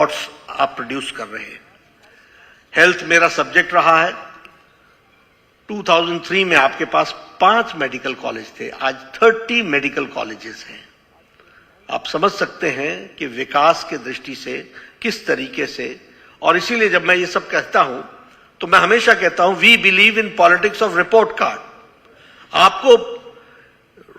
Thoughts आप produce कर रहे हैं। हेल्थ मेरा सब्जेक्ट रहा है। 2003 में आपके पास 5 मेडिकल कॉलेज थे, आज 30 मेडिकल कॉलेजेस हैं। आप समझ सकते हैं कि विकास के दृष्टि से किस तरीके से, और इसीलिए जब मैं ये सब कहता हूं तो मैं हमेशा कहता हूं we believe in politics of report card. आपको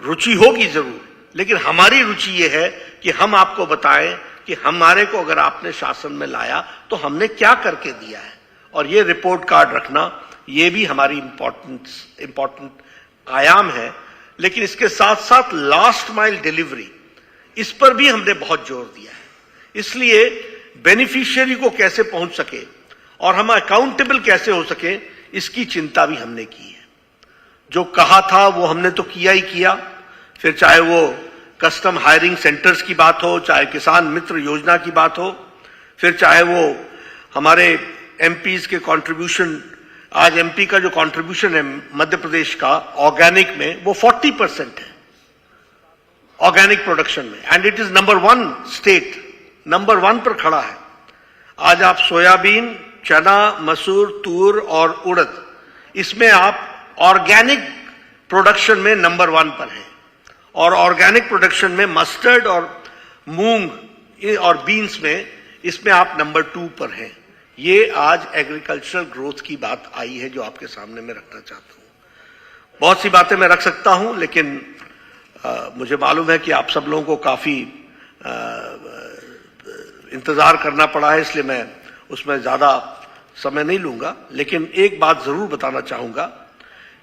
रुचि होगी जरूर, लेकिन हमारी रुचि ये है कि हम आपको बताएं कि हमारे को अगर आपने शासन में लाया तो हमने क्या करके दिया है, और ये रिपोर्ट कार्ड रखना ये भी हमारी इंपॉर्टेंट आयाम है। लेकिन इसके साथ साथ लास्ट माइल डिलीवरी, इस पर भी हमने बहुत जोर दिया है। इसलिए बेनिफिशियरी को कैसे पहुंच सके और हम अकाउंटेबल कैसे हो सके, इसकी चिंता भी हमने की है। जो कहा था वो हमने तो किया ही किया, फिर चाहे वो कस्टम हायरिंग सेंटर्स की बात हो, चाहे किसान मित्र योजना की बात हो, फिर चाहे वो हमारे एमपीज के कंट्रीब्यूशन, आज एमपी का जो कंट्रीब्यूशन है मध्य प्रदेश का ऑर्गेनिक में वो 40% है ऑर्गेनिक प्रोडक्शन में, and it is number 1 state, number 1 पर खड़ा है। आज आप सोयाबीन, चना, मसूर, तूर और उड़द, इसमें आप ऑर्गेनिक प्रोडक्शन में नंबर 1 पर हैं, और ऑर्गेनिक प्रोडक्शन में मस्टर्ड और मूंग और बीन्स में इसमें आप नंबर 2 पर हैं। ये आज एग्रीकल्चरल ग्रोथ की बात आई है जो आपके सामने मैं रखना चाहता हूं। बहुत सी बातें मैं रख सकता हूं, लेकिन मुझे मालूम है कि आप सब लोगों को काफी इंतजार करना पड़ा है, इसलिए मैं उसमें ज्यादा समय नहीं लूंगा। लेकिन एक बात जरूर बताना चाहूंगा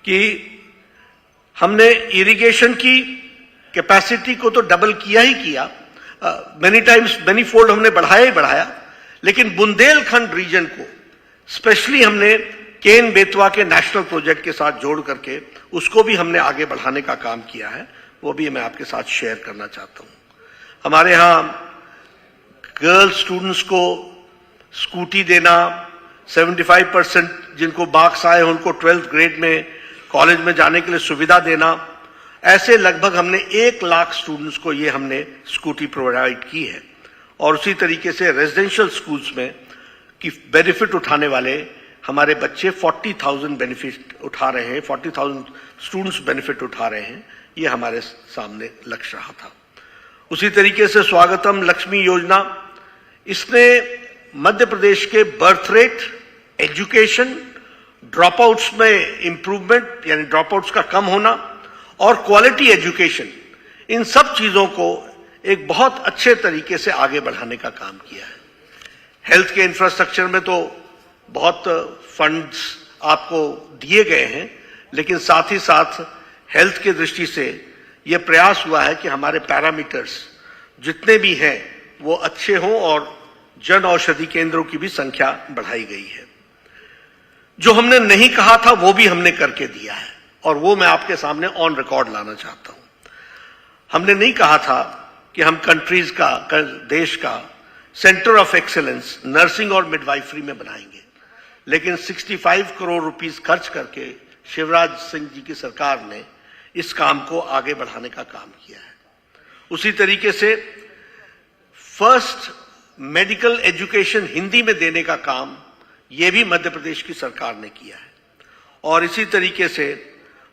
कि हमने इरिगेशन की कैपेसिटी को तो डबल किया ही किया, मेनी टाइम्स मेनी फोल्ड हमने बढ़ाया ही बढ़ाया, लेकिन बुंदेलखंड रीजन को स्पेशली हमने केन बेतवा के नेशनल प्रोजेक्ट के साथ जोड़ करके उसको भी हमने आगे बढ़ाने का काम किया है। वो भी मैं आपके साथ शेयर करना चाहता हूं। हमारे यहां गर्ल स्टूडेंट्स को स्कूटी देना, 75% जिनको मार्क्स आए उनको 12th ग्रेड में कॉलेज में जाने के लिए सुविधा देना, ऐसे लगभग हमने 1 लाख स्टूडेंट्स को ये हमने स्कूटी प्रोवाइड की है। और उसी तरीके से रेजिडेंशियल स्कूल्स में की बेनिफिट उठाने वाले हमारे बच्चे 40,000 बेनिफिट उठा रहे हैं, 40,000 स्टूडेंट्स बेनिफिट उठा रहे हैं। ये हमारे सामने लक्ष्य रहा था। उसी तरीके से स्वागतम लक्ष्मी योजना, इसने मध्य प्रदेश के birth rate, education, drop outs में इंप्रूवमेंट यानी ड्रॉप आउट्स का कम होना और क्वालिटी एजुकेशन, इन सब चीजों को एक बहुत अच्छे तरीके से आगे बढ़ाने का काम किया है। हेल्थ के इंफ्रास्ट्रक्चर में तो बहुत फंड्स आपको दिए गए हैं, लेकिन साथ ही साथ हेल्थ के दृष्टि से यह प्रयास हुआ है कि हमारे पैरामीटर्स जितने भी हैं वो अच्छे हों और जन औषधि केंद्रों की भी संख्या बढ़ाई गई है। जो हमने नहीं कहा था वो भी हमने करके दिया है, और वो मैं आपके सामने ऑन रिकॉर्ड लाना चाहता हूं। हमने नहीं कहा था कि हम कंट्रीज का, देश का सेंटर ऑफ एक्सीलेंस नर्सिंग और मिडवाइफरी में बनाएंगे, लेकिन 65 करोड़ रुपीस खर्च करके शिवराज सिंह जी की सरकार ने इस काम को आगे बढ़ाने का काम किया है। उसी तरीके से फर्स्ट मेडिकल एजुकेशन हिंदी में देने का काम यह भी मध्य प्रदेश की सरकार ने किया है। और इसी तरीके से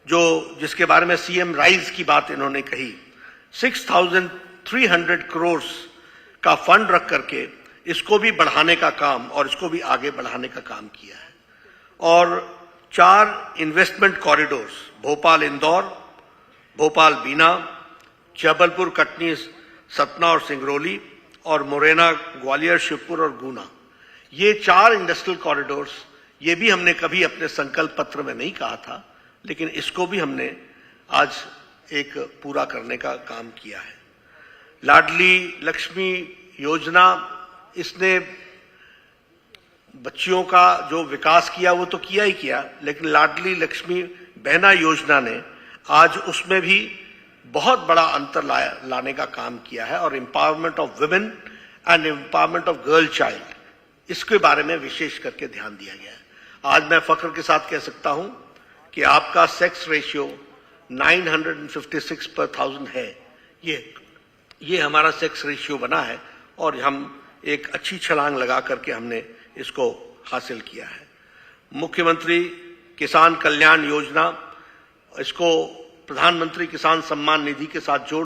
जो जिसके बारे में सीएम राइज की बात इन्होंने कही, 6,300 करोड़ का फंड रख करके इसको भी बढ़ाने का काम और इसको भी आगे बढ़ाने का काम किया है। और 4 इन्वेस्टमेंट कॉरिडोर्स, भोपाल इंदौर, भोपाल बीना, जबलपुर कटनी सतना और सिंगरौली, और मुरैना ग्वालियर शिवपुर और गुना, ये 4 इंडस्ट्रियल कॉरिडोर्स, ये भी हमने कभी अपने संकल्प पत्र में नहीं कहा था, लेकिन इसको भी हमने आज एक पूरा करने का काम किया है। लाडली लक्ष्मी योजना, इसने बच्चियों का जो विकास किया वो तो किया ही किया, लेकिन लाडली लक्ष्मी बहना योजना ने आज उसमें भी बहुत बड़ा अंतर लाने का काम किया है, और empowerment of women and empowerment of girl child, इसके बारे में विशेष करके ध्यान दिया गया है। आज मैं फख्र के साथ कह सकता हूं कि आपका सेक्स रेशियो 956 पर 1000 है। ये हमारा सेक्स रेशियो बना है, और हम एक अच्छी छलांग लगा करके हमने इसको हासिल किया है। मुख्यमंत्री किसान कल्याण योजना, इसको प्रधानमंत्री किसान सम्मान निधि के साथ जोड़